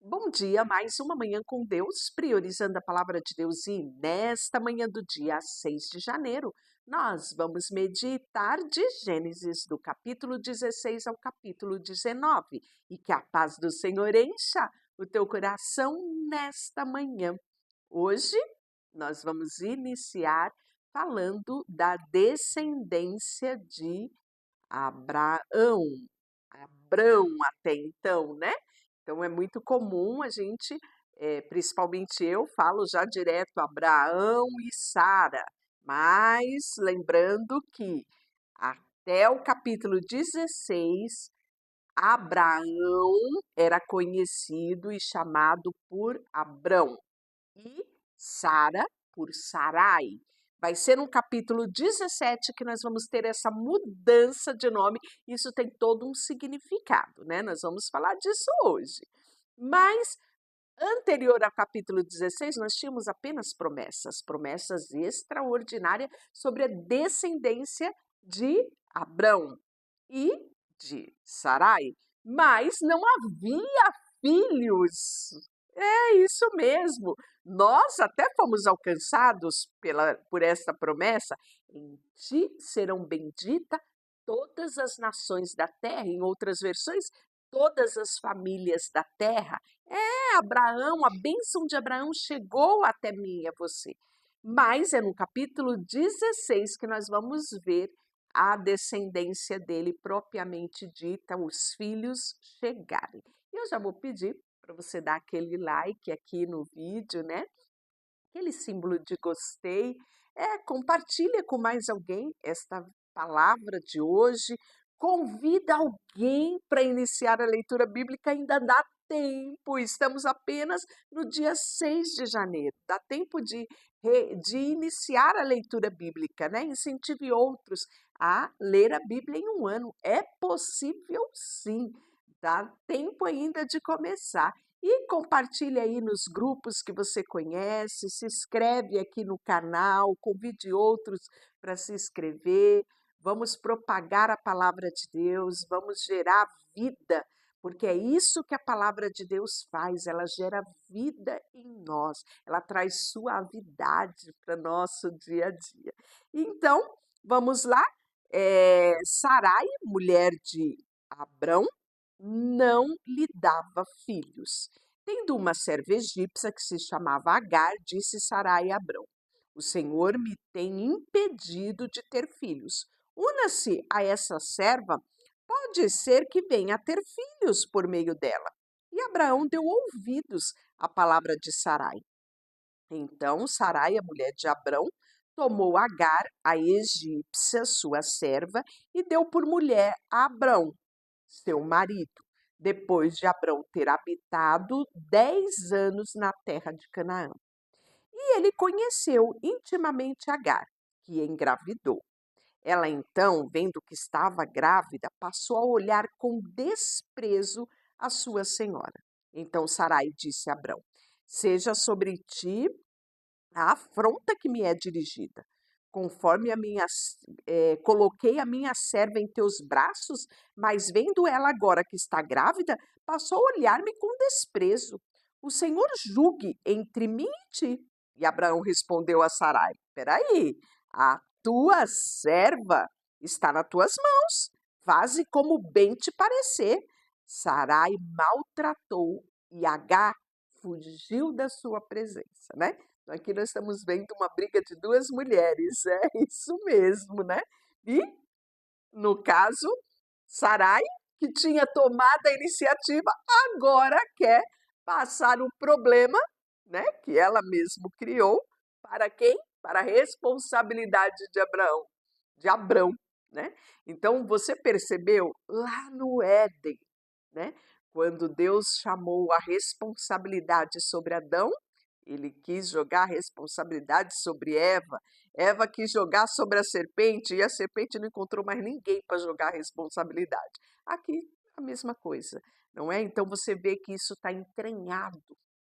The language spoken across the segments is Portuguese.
Bom dia, mais uma manhã com Deus, priorizando a palavra de Deus. E nesta manhã do dia 6 de janeiro, nós vamos meditar de Gênesis, do capítulo 16 ao capítulo 19. E que a paz do Senhor encha o teu coração nesta manhã. Hoje, nós vamos iniciar falando da descendência de Abraão. Abrão até então, né? Então é muito comum a gente, principalmente eu, falo já direto Abraão e Sara, mas lembrando que até o capítulo 16, Abraão era conhecido e chamado por Abrão e Sara por Sarai. Vai ser no capítulo 17 que nós vamos ter essa mudança de nome. Isso tem todo um significado, né? Nós vamos falar disso hoje. Mas anterior ao capítulo 16, nós tínhamos apenas promessas, promessas extraordinárias sobre a descendência de Abrão e de Sarai, mas não havia filhos. É isso mesmo. Nós até fomos alcançados por esta promessa: em ti serão benditas todas as nações da terra, em outras versões, todas as famílias da terra. Abraão, a bênção de Abraão chegou até mim e a você. Mas é no capítulo 16 que nós vamos ver a descendência dele propriamente dita, os filhos chegarem. E eu já vou pedir para você dar aquele like aqui no vídeo, né? Aquele símbolo de gostei. Compartilha com mais alguém esta palavra de hoje. Convida alguém para iniciar a leitura bíblica, ainda dá tempo. Estamos apenas no dia 6 de janeiro. Dá tempo de iniciar a leitura bíblica, né? Incentive outros a ler a Bíblia em um ano. É possível sim. Dá tempo ainda de começar. E compartilhe aí nos grupos que você conhece, se inscreve aqui no canal, convide outros para se inscrever. Vamos propagar a palavra de Deus, vamos gerar vida, porque é isso que a palavra de Deus faz, ela gera vida em nós, ela traz suavidade para nosso dia a dia. Então, vamos lá. Sarai, mulher de Abrão, não lhe dava filhos. Tendo uma serva egípcia que se chamava Agar, disse Sarai a Abrão: O Senhor me tem impedido de ter filhos. Una-se a essa serva, pode ser que venha a ter filhos por meio dela. E Abraão deu ouvidos à palavra de Sarai. Então Sarai, a mulher de Abrão, tomou Agar, a egípcia, sua serva, e deu por mulher a Abrão, seu marido, depois de Abrão ter habitado 10 anos na terra de Canaã. E ele conheceu intimamente Agar, que engravidou. Ela então, vendo que estava grávida, passou a olhar com desprezo a sua senhora. Então Sarai disse a Abrão: Seja sobre ti a afronta que me é dirigida. Conforme coloquei a minha serva em teus braços, mas vendo ela agora que está grávida, passou a olhar-me com desprezo. O Senhor julgue entre mim e ti. E Abraão respondeu a Sarai: Peraí, a tua serva está nas tuas mãos. Faze como bem te parecer. Sarai maltratou e Agar fugiu da sua presença, né? Então, aqui nós estamos vendo uma briga de duas mulheres, é isso mesmo, né? E, no caso, Sarai, que tinha tomado a iniciativa, agora quer passar o problema, né, que ela mesma criou, para quem? Para a responsabilidade de Abrão, né? Então, você percebeu lá no Éden, né? Quando Deus chamou a responsabilidade sobre Adão, ele quis jogar a responsabilidade sobre Eva. Eva quis jogar sobre a serpente e a serpente não encontrou mais ninguém para jogar a responsabilidade. Aqui a mesma coisa, não é? Então você vê que isso está entranhado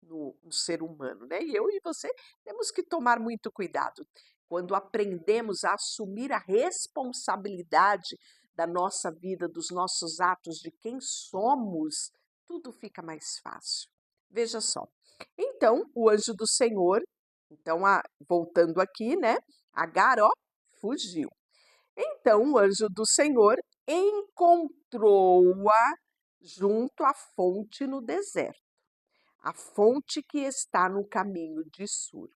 no ser humano, né? E eu e você temos que tomar muito cuidado. Quando aprendemos a assumir a responsabilidade da nossa vida, dos nossos atos, de quem somos, tudo fica mais fácil. Veja só. Então, o anjo do Senhor, então, voltando aqui, né? Agar, ó, fugiu. Então, o anjo do Senhor encontrou-a junto à fonte no deserto, a fonte que está no caminho de Sur.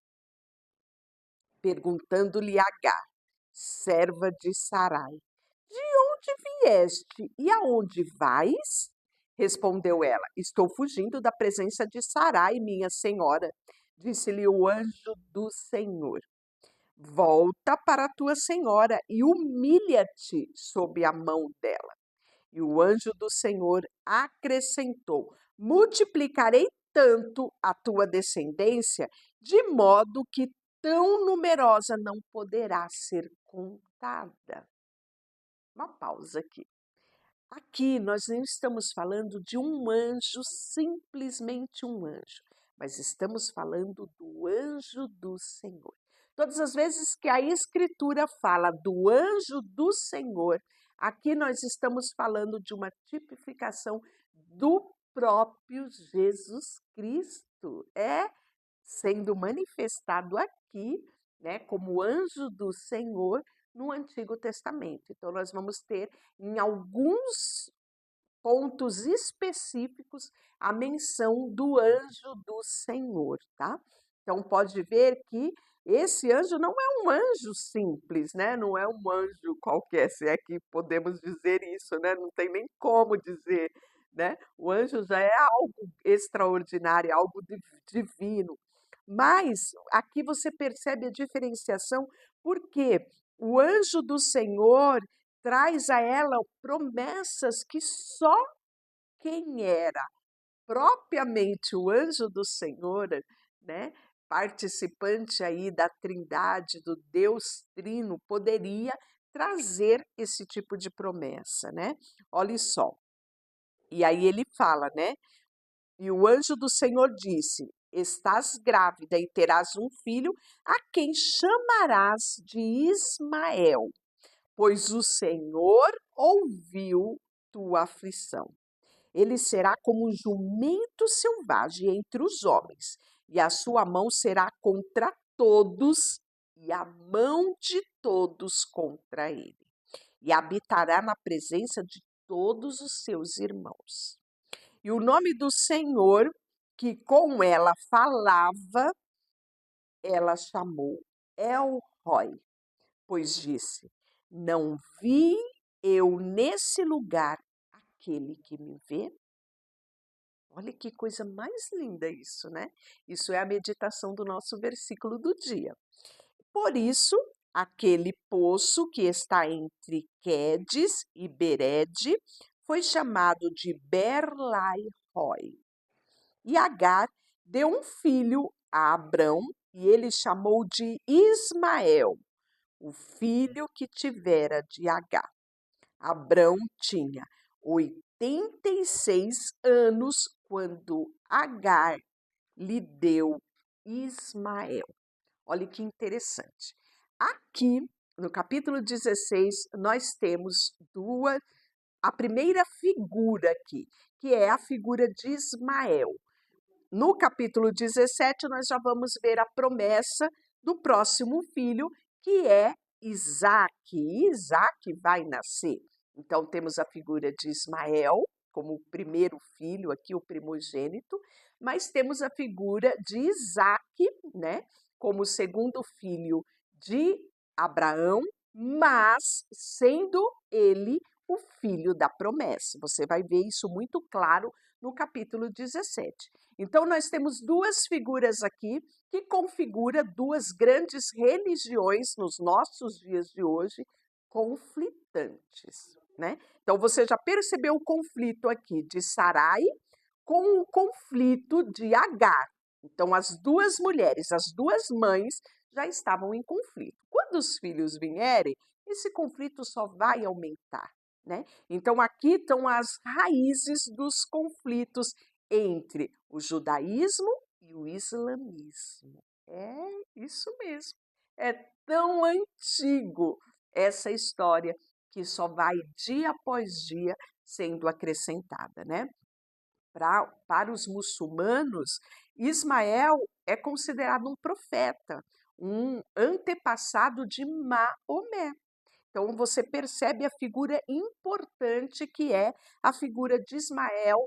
Perguntando-lhe Agar, serva de Sarai: de onde vieste e aonde vais? Respondeu ela: estou fugindo da presença de Sarai, minha senhora. Disse-lhe o anjo do Senhor: volta para a tua senhora e humilha-te sob a mão dela. E o anjo do Senhor acrescentou: multiplicarei tanto a tua descendência, de modo que tão numerosa não poderá ser contada. Uma pausa aqui. Aqui nós não estamos falando de um anjo, simplesmente um anjo, mas estamos falando do anjo do Senhor. Todas as vezes que a Escritura fala do anjo do Senhor, aqui nós estamos falando de uma tipificação do próprio Jesus Cristo. É sendo manifestado aqui, né, como anjo do Senhor no Antigo Testamento. Então, nós vamos ter em alguns pontos específicos a menção do anjo do Senhor, tá? Então, pode ver que esse anjo não é um anjo simples, né? Não é um anjo qualquer, se é que podemos dizer isso, né? Não tem nem como dizer, né? O anjo já é algo extraordinário, algo divino. Mas aqui você percebe a diferenciação, porque o anjo do Senhor traz a ela promessas que só quem era propriamente o anjo do Senhor, né, participante aí da Trindade, do Deus Trino, poderia trazer esse tipo de promessa, né? Olha só. E aí ele fala, né? E o anjo do Senhor disse: estás grávida e terás um filho, a quem chamarás de Ismael, pois o Senhor ouviu tua aflição. Ele será como um jumento selvagem entre os homens, e a sua mão será contra todos, e a mão de todos contra ele. E habitará na presença de todos os seus irmãos. E o nome do Senhor, que com ela falava, ela chamou El-Roi, pois disse: não vi eu nesse lugar aquele que me vê? Olha que coisa mais linda isso, né? Isso é a meditação do nosso versículo do dia. Por isso, aquele poço que está entre Quedes e Berede foi chamado de Berlai-Roi. E Agar deu um filho a Abrão e ele chamou de Ismael, o filho que tivera de Agar. Abrão tinha 86 anos quando Agar lhe deu Ismael. Olha que interessante. Aqui, no capítulo 16, nós temos a primeira figura aqui, que é a figura de Ismael. No capítulo 17, nós já vamos ver a promessa do próximo filho, que é Isaac. E Isaac vai nascer. Então, temos a figura de Ismael como o primeiro filho aqui, o primogênito, mas temos a figura de Isaac, né, como o segundo filho de Abraão, mas sendo ele o filho da promessa. Você vai ver isso muito claro no capítulo 17. Então, nós temos duas figuras aqui que configuram duas grandes religiões nos nossos dias de hoje, conflitantes, né? Então, você já percebeu o conflito aqui de Sarai com o conflito de Agar. Então, as duas mulheres, as duas mães, já estavam em conflito. Quando os filhos vierem, esse conflito só vai aumentar, né? Então, aqui estão as raízes dos conflitos entre o judaísmo e o islamismo. É isso mesmo. É tão antigo essa história que só vai dia após dia sendo acrescentada, né? Para os muçulmanos, Ismael é considerado um profeta, um antepassado de Maomé. Então, você percebe a figura importante que é a figura de Ismael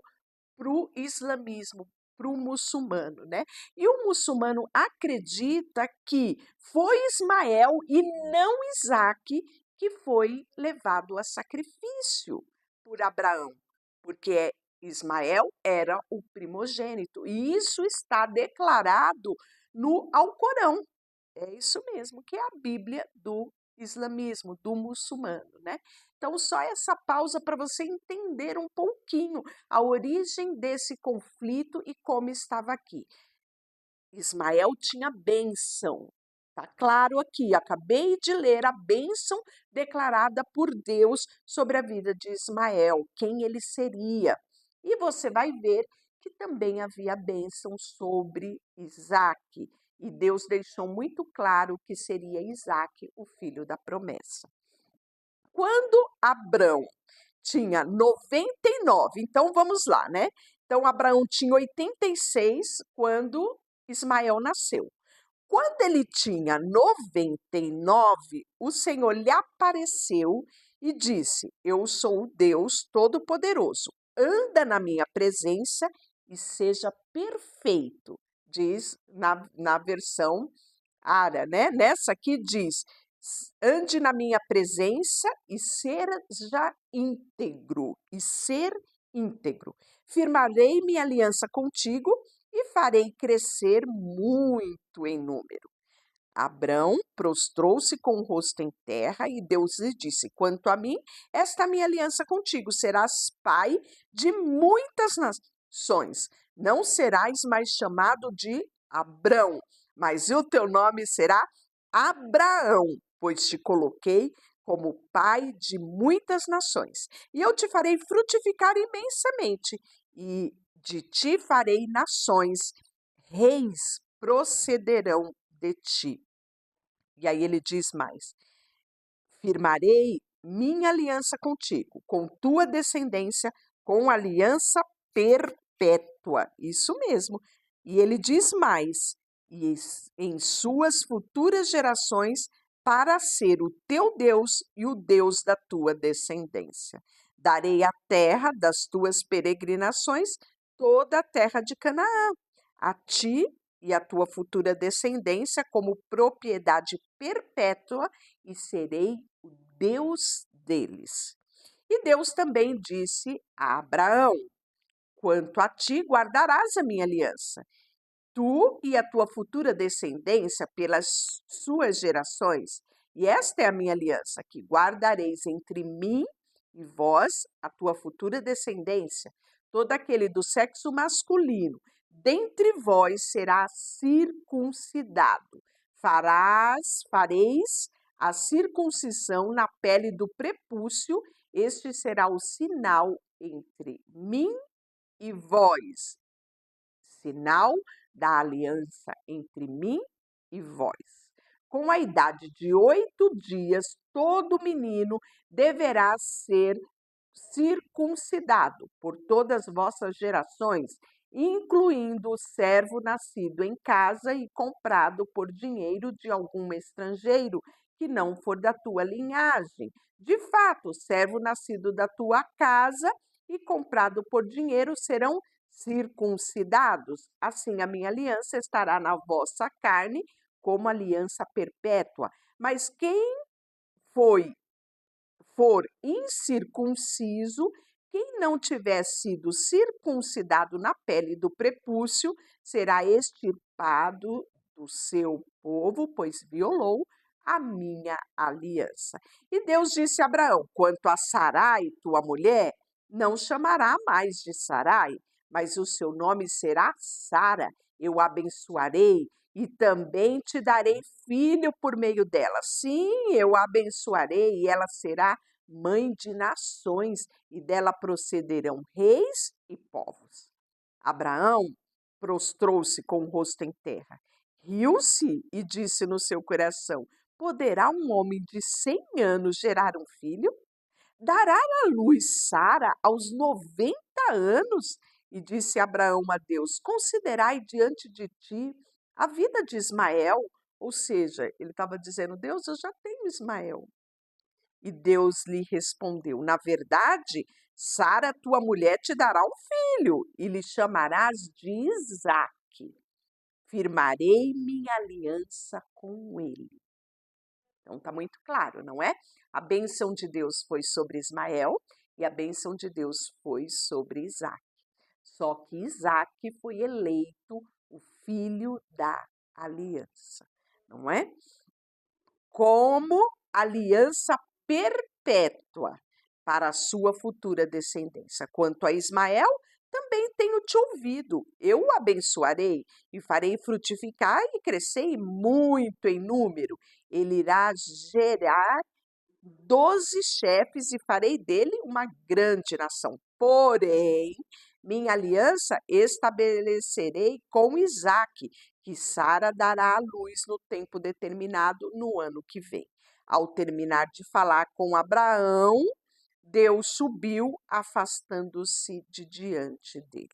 para o islamismo, para o muçulmano, né? E o muçulmano acredita que foi Ismael e não Isaque que foi levado a sacrifício por Abraão, porque Ismael era o primogênito, e isso está declarado no Alcorão. É isso mesmo, que é a Bíblia do islamismo, do muçulmano, né? Então, só essa pausa para você entender um pouquinho a origem desse conflito e como estava aqui. Ismael tinha bênção. Está claro aqui, acabei de ler a bênção declarada por Deus sobre a vida de Ismael, quem ele seria. E você vai ver que também havia bênção sobre Isaque. E Deus deixou muito claro que seria Isaque o filho da promessa. Quando Abrão tinha 99, então vamos lá, né? Então Abraão tinha 86 quando Ismael nasceu. Quando ele tinha 99, o Senhor lhe apareceu e disse: Eu sou o Deus Todo-Poderoso. Anda na minha presença e seja perfeito, diz na versão Ara, né? Nessa aqui diz: ande na minha presença e seja íntegro, e ser íntegro. Firmarei minha aliança contigo e farei crescer muito em número. Abrão prostrou-se com o rosto em terra e Deus lhe disse: Quanto a mim, esta minha aliança contigo, serás pai de muitas nações. Não serás mais chamado de Abrão, mas o teu nome será Abraão, pois te coloquei como pai de muitas nações. E eu te farei frutificar imensamente, e de ti farei nações, reis procederão de ti. E aí ele diz mais: firmarei minha aliança contigo, com tua descendência, com aliança perpétua. Isso mesmo. E ele diz mais: e em suas futuras gerações, para ser o teu Deus e o Deus da tua descendência. Darei a terra das tuas peregrinações, toda a terra de Canaã, a ti e a tua futura descendência como propriedade perpétua, e serei o Deus deles. E Deus também disse a Abraão: Quanto a ti, guardarás a minha aliança, tu e a tua futura descendência pelas suas gerações. E esta é a minha aliança, que guardareis entre mim e vós, a tua futura descendência. Todo aquele do sexo masculino dentre vós será circuncidado. Fareis a circuncisão na pele do prepúcio. Este será o sinal entre mim e vós. Sinal da aliança entre mim e vós. Com a idade de 8 dias, todo menino deverá ser circuncidado por todas as vossas gerações, incluindo o servo nascido em casa e comprado por dinheiro de algum estrangeiro que não for da tua linhagem. De fato, o servo nascido da tua casa e comprado por dinheiro serão circuncidados. Assim a minha aliança estará na vossa carne como aliança perpétua. Mas quem for incircunciso, quem não tiver sido circuncidado na pele do prepúcio, será extirpado do seu povo, pois violou a minha aliança. E Deus disse a Abraão: Quanto a Sarai, tua mulher, não chamará mais de Sarai, mas o seu nome será Sara. Eu abençoarei e também te darei filho por meio dela. Sim, eu a abençoarei e ela será mãe de nações, e dela procederão reis e povos. Abraão prostrou-se com o rosto em terra, riu-se e disse no seu coração: Poderá um homem de 100 anos gerar um filho? Dará à luz Sara aos 90 anos? E disse Abraão a Deus: Considerai diante de ti a vida de Ismael. Ou seja, ele estava dizendo: Deus, eu já tenho Ismael. E Deus lhe respondeu: Na verdade, Sara, tua mulher, te dará um filho, e lhe chamarás de Isaque. Firmarei minha aliança com ele. Então está muito claro, não é? A bênção de Deus foi sobre Ismael e a bênção de Deus foi sobre Isaque. Só que Isaque foi eleito o filho da aliança, não é? Como aliança perpétua para a sua futura descendência. Quanto a Ismael, também tenho te ouvido. Eu o abençoarei e farei frutificar e crescer muito em número. Ele irá gerar 12 chefes e farei dele uma grande nação. Porém, minha aliança estabelecerei com Isaque, que Sara dará à luz no tempo determinado no ano que vem. Ao terminar de falar com Abraão, Deus subiu, afastando-se de diante dele.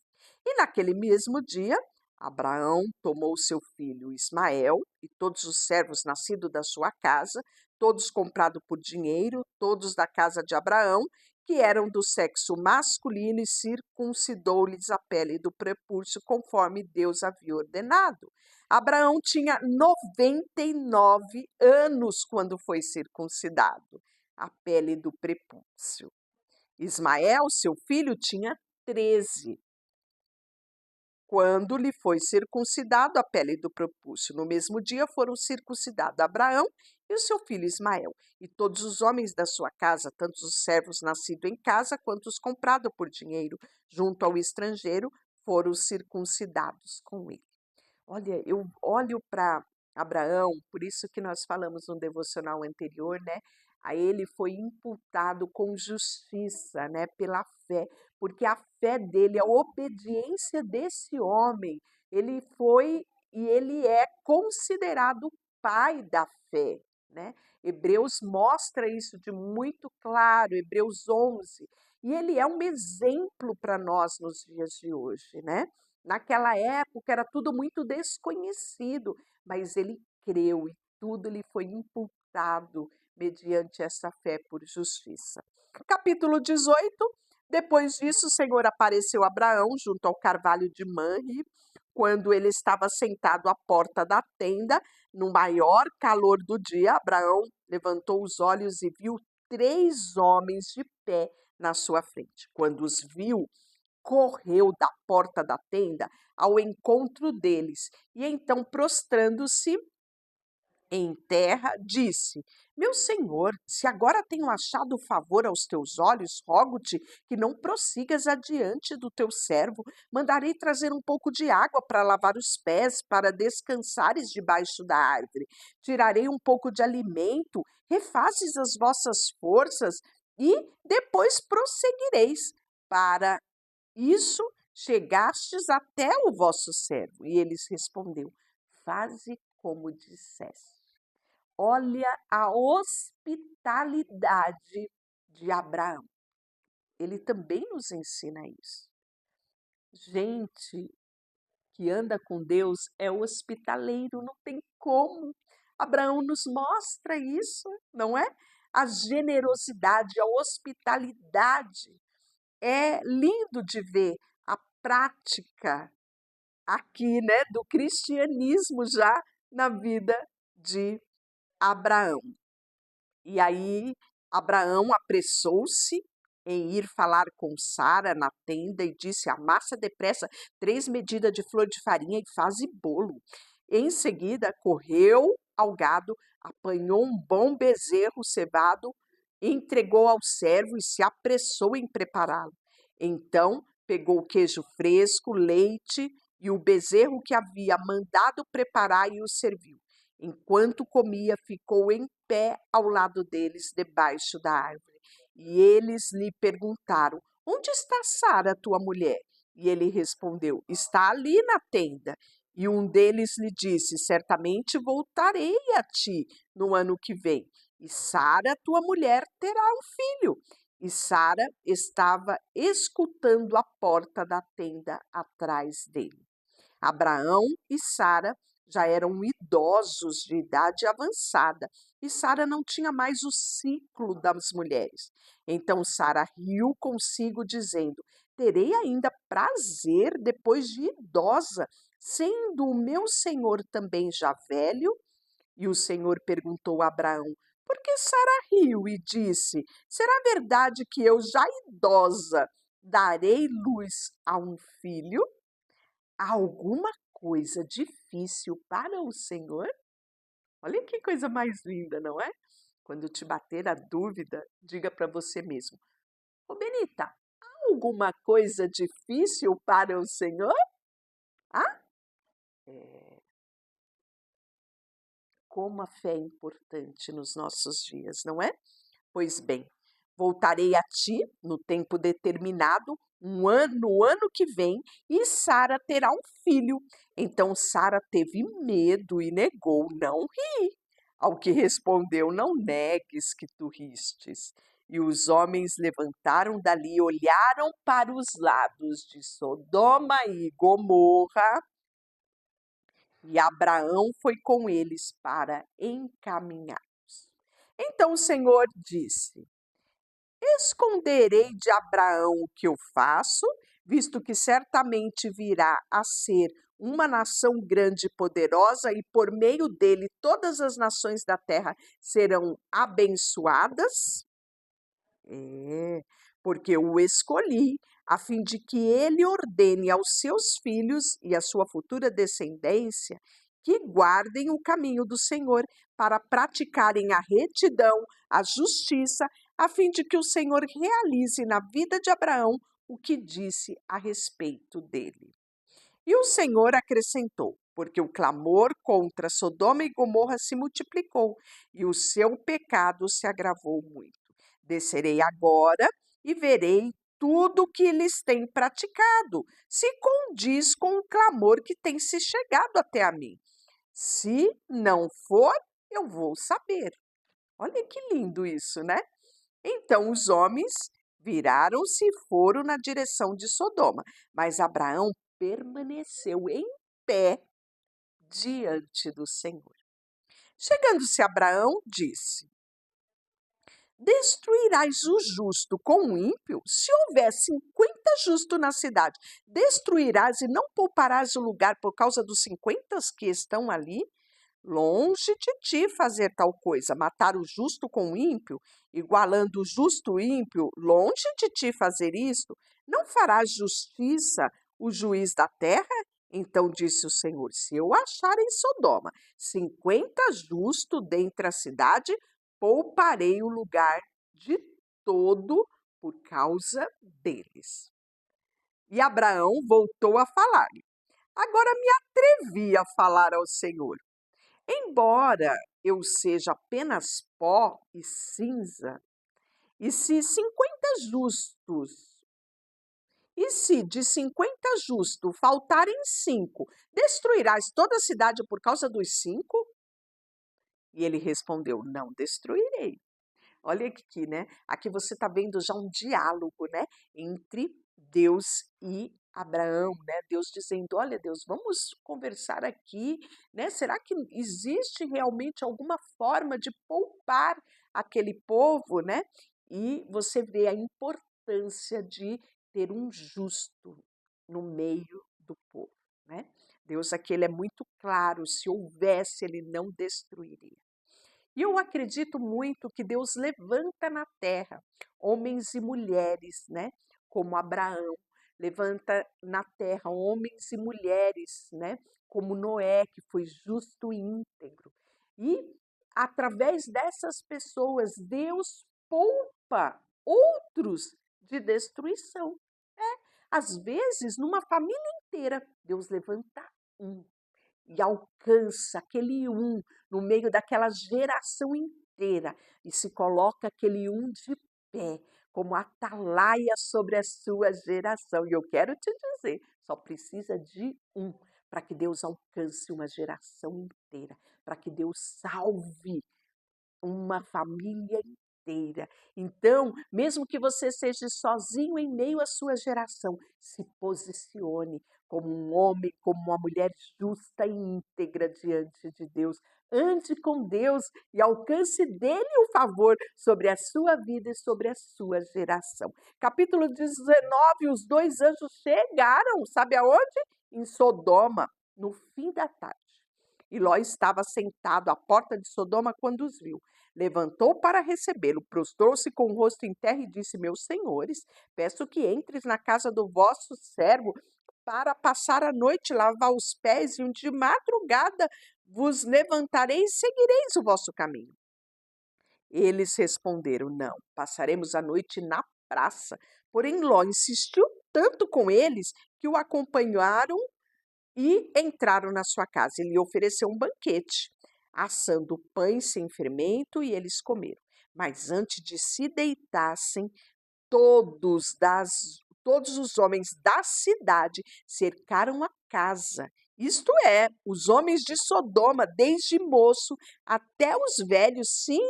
E naquele mesmo dia, Abraão tomou seu filho Ismael e todos os servos nascidos da sua casa, todos comprados por dinheiro, todos da casa de Abraão, que eram do sexo masculino, e circuncidou-lhes a pele do prepúcio, conforme Deus havia ordenado. Abraão tinha 99 anos quando foi circuncidado a pele do prepúcio. Ismael, seu filho, tinha 13 quando lhe foi circuncidado a pele do prepúcio. No mesmo dia foram circuncidados Abraão e o seu filho Ismael, e todos os homens da sua casa, tanto os servos nascidos em casa, quanto os comprados por dinheiro, junto ao estrangeiro, foram circuncidados com ele. Olha, eu olho para Abraão, por isso que nós falamos no devocional anterior, né? A ele foi imputado com justiça, né? Pela fé, porque a fé dele, a obediência desse homem, ele foi e ele é considerado pai da fé, né? Hebreus mostra isso de muito claro, Hebreus 11, e ele é um exemplo para nós nos dias de hoje, né? Naquela época era tudo muito desconhecido, mas ele creu e tudo lhe foi imputado mediante essa fé por justiça. Capítulo 18. Depois disso, o Senhor apareceu a Abraão junto ao carvalho de Manre, quando ele estava sentado à porta da tenda, no maior calor do dia. Abraão levantou os olhos e viu 3 homens de pé na sua frente. Quando os viu, correu da porta da tenda ao encontro deles e então, prostrando-se em terra, disse: Meu senhor, se agora tenho achado favor aos teus olhos, rogo-te que não prossigas adiante do teu servo. Mandarei trazer um pouco de água para lavar os pés, para descansares debaixo da árvore. Tirarei um pouco de alimento, refazes as vossas forças e depois prosseguireis. Para isso chegastes até o vosso servo. E eles respondeu: Faze como disseste. Olha a hospitalidade de Abraão. Ele também nos ensina isso. Gente que anda com Deus é hospitaleiro, não tem como. Abraão nos mostra isso, não é? A generosidade, a hospitalidade. É lindo de ver a prática aqui, né, do cristianismo já na vida de Abraão. E aí Abraão apressou-se em ir falar com Sara na tenda e disse: Amassa depressa 3 medidas de flor de farinha e faze bolo. Em seguida, correu ao gado, apanhou um bom bezerro cevado, entregou ao servo e se apressou em prepará-lo. Então, pegou queijo fresco, leite e o bezerro que havia mandado preparar e o serviu. Enquanto comia, ficou em pé ao lado deles, debaixo da árvore. E eles lhe perguntaram: Onde está Sara, tua mulher? E ele respondeu: Está ali na tenda. E um deles lhe disse: Certamente voltarei a ti no ano que vem, e Sara, tua mulher, terá um filho. e Sara estava escutando a porta da tenda atrás dele. Abraão e Sara já eram idosos de idade avançada e Sara não tinha mais o ciclo das mulheres. Então Sara riu consigo, dizendo: Terei ainda prazer depois de idosa, sendo o meu senhor também já velho? E o Senhor perguntou a Abraão: Por que Sara riu e disse: Será verdade que eu, já idosa, darei luz a um filho? Há alguma coisa difícil para o Senhor? Olha que coisa mais linda, não é? Quando te bater a dúvida, diga para você mesmo: Ô Benita, há alguma coisa difícil para o Senhor? Ah, é, como a fé é importante nos nossos dias, não é? Pois bem, voltarei a ti no tempo determinado, no ano que vem, e Sara terá um filho. Então Sara teve medo e negou, não ri. Ao que respondeu: Não negues que tu ristes. E os homens levantaram dali e olharam para os lados de Sodoma e Gomorra, e Abraão foi com eles para encaminhar. Então o Senhor disse: Esconderei de Abraão o que eu faço, visto que certamente virá a ser uma nação grande e poderosa, e por meio dele todas as nações da terra serão abençoadas? É, porque eu o escolhi a fim de que ele ordene aos seus filhos e à sua futura descendência que guardem o caminho do Senhor para praticarem a retidão, a justiça, a fim de que o Senhor realize na vida de Abraão o que disse a respeito dele. E o Senhor acrescentou: porque o clamor contra Sodoma e Gomorra se multiplicou e o seu pecado se agravou muito. Descerei agora e verei tudo o que eles têm praticado, se condiz com o clamor que tem se chegado até a mim. Se não for, eu vou saber. Olha que lindo isso, né? Então os homens viraram-se e foram na direção de Sodoma, mas Abraão permaneceu em pé diante do Senhor. Chegando-se Abraão, disse: Destruirás o justo com o ímpio? Se houver 50 justos na cidade, destruirás e não pouparás o lugar por causa dos 50 que estão ali? Longe de ti fazer tal coisa, matar o justo com o ímpio, igualando o justo e ímpio, longe de ti fazer isto. Não farás justiça o juiz da terra? Então disse o Senhor: Se eu achar em Sodoma 50 justos dentre a cidade, pouparei o lugar de todo por causa deles. E Abraão voltou a falar. Agora me atrevi a falar ao Senhor. Embora eu seja apenas pó e cinza, e se 50 justos, e se de 50 justos faltarem 5, destruirás toda a cidade por causa dos 5? E ele respondeu: Não destruirei. Olha aqui, né? Aqui você está vendo já um diálogo, né? Entre Deus e Abraão, né? Deus dizendo: Olha, Deus, vamos conversar aqui, né? Será que existe realmente alguma forma de poupar aquele povo, né? E você vê a importância de ter um justo no meio do povo, né? Deus aqui ele é muito claro: se houvesse, ele não destruiria. E eu acredito muito que Deus levanta na terra homens e mulheres, né? Como Abraão, levanta na terra homens e mulheres, né? Como Noé, que foi justo e íntegro. E através dessas pessoas, Deus poupa outros de destruição. Às vezes, numa família inteira, Deus levanta um e alcança aquele um no meio daquela geração inteira e se coloca aquele um de pé como atalaia sobre a sua geração. E eu quero te dizer, só precisa de um para que Deus alcance uma geração inteira, para que Deus salve uma família inteira. Então, mesmo que você seja sozinho em meio à sua geração, se posicione como um homem, como uma mulher justa e íntegra diante de Deus. Ande com Deus e alcance dele o favor sobre a sua vida e sobre a sua geração. Capítulo 19, os dois anjos chegaram, sabe aonde? Em Sodoma, no fim da tarde. E Ló estava sentado à porta de Sodoma quando os viu. Levantou para recebê-lo, prostrou-se com o rosto em terra e disse: Meus senhores, peço que entres na casa do vosso servo para passar a noite, lavar os pés, e de madrugada vos levantareis e seguireis o vosso caminho. Eles responderam: Não, passaremos a noite na praça. Porém, Ló insistiu tanto com eles que o acompanharam e entraram na sua casa. Ele lhe ofereceu um banquete, assando pães sem fermento, e eles comeram. Mas antes de se deitassem, todos os homens da cidade cercaram a casa. Isto é, os homens de Sodoma, desde moço até os velhos, sim,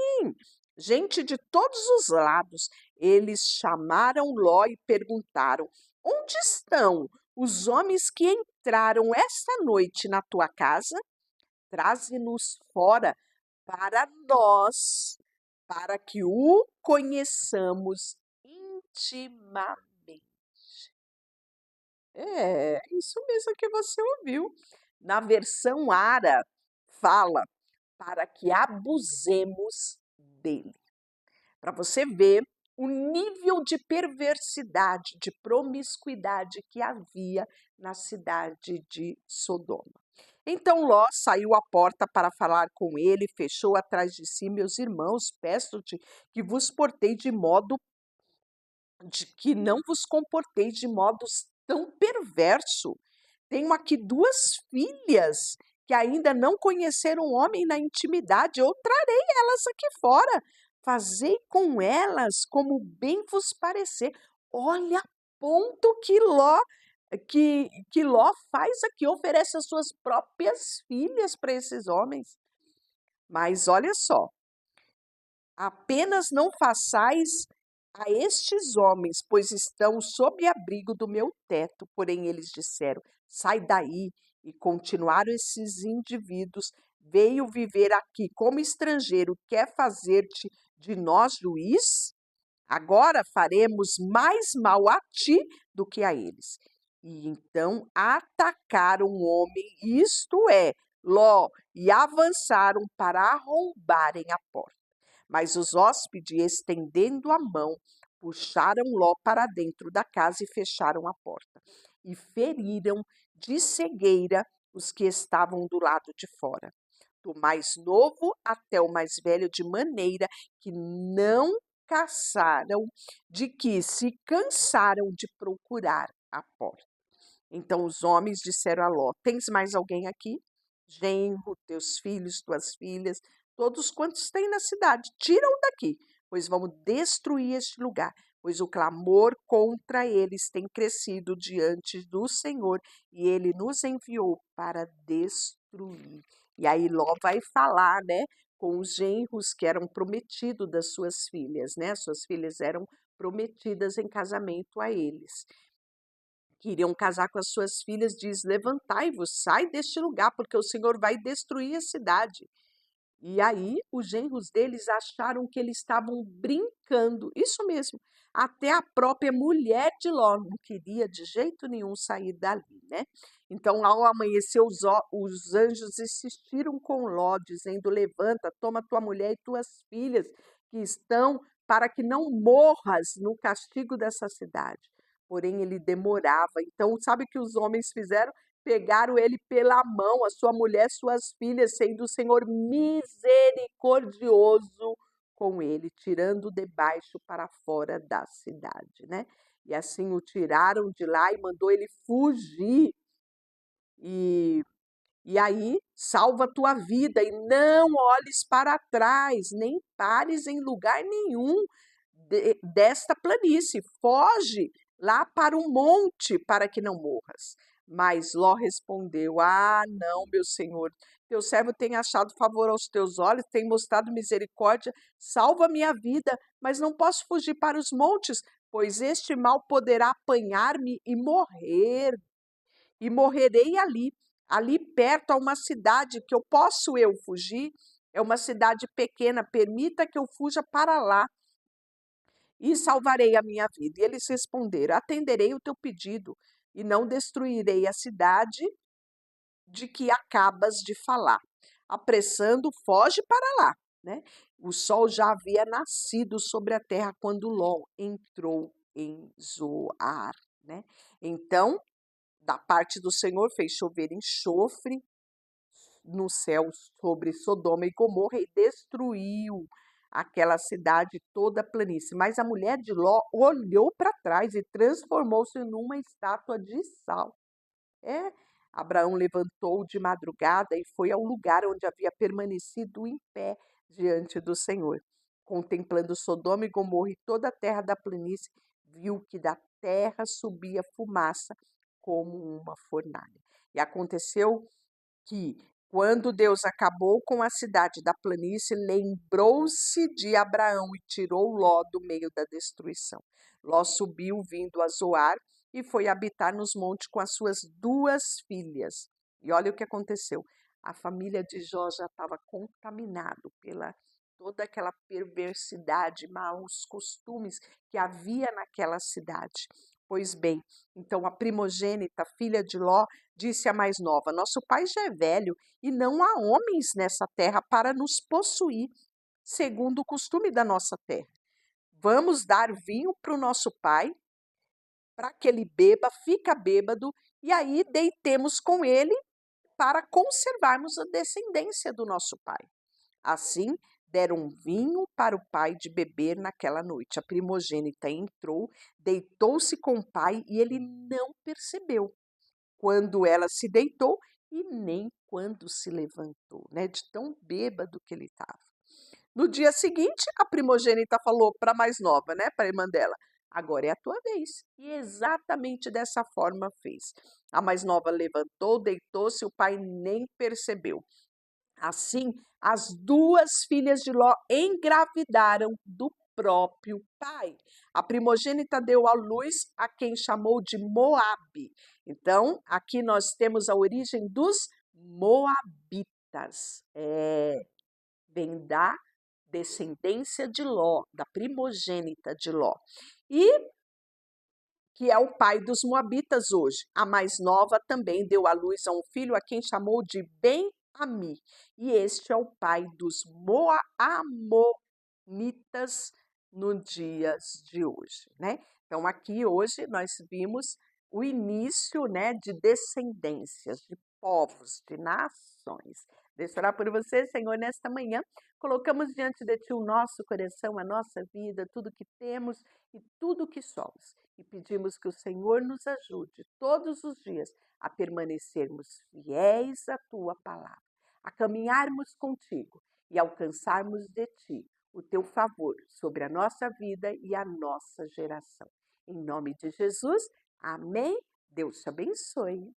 gente de todos os lados. Eles chamaram Ló e perguntaram: Onde estão os homens que entraram esta noite na tua casa? Traze-nos fora para nós, para que o conheçamos intimamente. É isso mesmo que você ouviu. Na versão Ara, fala para que abusemos dele. Para você ver o nível de perversidade, de promiscuidade que havia na cidade de Sodoma. Então Ló saiu à porta para falar com ele, fechou atrás de si: Meus irmãos, peço-te que vos portei de modo de que não vos comporteis de modos tão perverso. Tenho aqui duas filhas que ainda não conheceram o homem na intimidade. Eu trarei elas aqui fora. Fazei com elas como bem vos parecer. Olha, ponto que Ló faz aqui, oferece as suas próprias filhas para esses homens. Mas olha só, apenas não façais a estes homens, pois estão sob abrigo do meu teto. Porém, eles disseram: Sai daí. E continuaram esses indivíduos: Veio viver aqui como estrangeiro, quer fazer-te de nós juiz? Agora faremos mais mal a ti do que a eles. E então atacaram o homem, isto é, Ló, e avançaram para arrombarem a porta. Mas os hóspedes, estendendo a mão, puxaram Ló para dentro da casa e fecharam a porta. E feriram de cegueira os que estavam do lado de fora, do mais novo até o mais velho, de maneira que não se cansaram de procurar a porta. Então os homens disseram a Ló: Tens mais alguém aqui? Genro, teus filhos, tuas filhas, todos quantos têm na cidade, tira-o daqui, pois vamos destruir este lugar, pois o clamor contra eles tem crescido diante do Senhor, e ele nos enviou para destruir. E aí Ló vai falar, né, com os genros que eram prometidos das suas filhas, né? Suas filhas eram prometidas em casamento a eles. Queriam casar com as suas filhas, diz: Levantai-vos, sai deste lugar, porque o Senhor vai destruir a cidade. E aí os genros deles acharam que eles estavam brincando, isso mesmo. Até a própria mulher de Ló não queria de jeito nenhum sair dali, né? Então, ao amanhecer, os anjos insistiram com Ló, dizendo: Levanta, toma tua mulher e tuas filhas que estão, para que não morras no castigo dessa cidade. Porém, ele demorava. Então, sabe o que os homens fizeram? Pegaram ele pela mão, a sua mulher, suas filhas, sendo o Senhor misericordioso com ele, tirando debaixo para fora da cidade, né? E assim o tiraram de lá e mandou ele fugir. E, e aí, salva a tua vida e não olhes para trás, nem pares em lugar nenhum desta planície. Foge lá para o monte para que não morras. Mas Ló respondeu: Ah, não, meu senhor, teu servo tem achado favor aos teus olhos, tem mostrado misericórdia, salva minha vida, mas não posso fugir para os montes, pois este mal poderá apanhar-me e morrerei ali. Ali perto há uma cidade que posso eu fugir, é uma cidade pequena, permita que eu fuja para lá e salvarei a minha vida. E eles responderam: Atenderei o teu pedido e não destruirei a cidade de que acabas de falar. Apressando, foge para lá, né? O sol já havia nascido sobre a terra quando Ló entrou em Zoar, né? Então, da parte do Senhor fez chover enxofre no céu sobre Sodoma e Gomorra e destruiu aquela cidade toda a planície. Mas a mulher de Ló olhou para trás e transformou-se numa estátua de sal. É, Abraão levantou de madrugada e foi ao lugar onde havia permanecido em pé diante do Senhor. Contemplando Sodoma e Gomorra e toda a terra da planície, viu que da terra subia fumaça como uma fornalha. E aconteceu que, quando Deus acabou com a cidade da planície, lembrou-se de Abraão e tirou Ló do meio da destruição. Ló subiu vindo a Zoar e foi habitar nos montes com as suas duas filhas. E olha o que aconteceu. A família de Jó já estava contaminado pela toda aquela perversidade, maus costumes que havia naquela cidade. Pois bem, então a primogênita, filha de Ló, disse a mais nova: Nosso pai já é velho e não há homens nessa terra para nos possuir, segundo o costume da nossa terra. Vamos dar vinho para o nosso pai, para que ele beba, fica bêbado, e aí deitemos com ele para conservarmos a descendência do nosso pai. Assim, deram vinho para o pai de beber naquela noite. A primogênita entrou, deitou-se com o pai e ele não percebeu quando ela se deitou e nem quando se levantou, né? De tão bêbado que ele estava. No dia seguinte, a primogênita falou para a mais nova, né, para a irmã dela: Agora é a tua vez. E exatamente dessa forma fez. A mais nova levantou, deitou-se, o pai nem percebeu. Assim, as duas filhas de Ló engravidaram do próprio pai. A primogênita deu à luz a quem chamou de Moabe. Então, aqui nós temos a origem dos Moabitas. Vem da descendência de Ló, da primogênita de Ló. E que é o pai dos Moabitas hoje. A mais nova também deu à luz a um filho a quem chamou de Ben-Ami. E este é o pai dos Moamitas nos dias de hoje, né? Então, aqui hoje nós vimos o início, né, de descendências, de povos, de nações. Deixa eu orar por você, Senhor, nesta manhã. Colocamos diante de Ti o nosso coração, a nossa vida, tudo que temos e tudo que somos. E pedimos que o Senhor nos ajude todos os dias a permanecermos fiéis à Tua palavra, a caminharmos contigo e alcançarmos de Ti o Teu favor sobre a nossa vida e a nossa geração. Em nome de Jesus, amém. Deus te abençoe.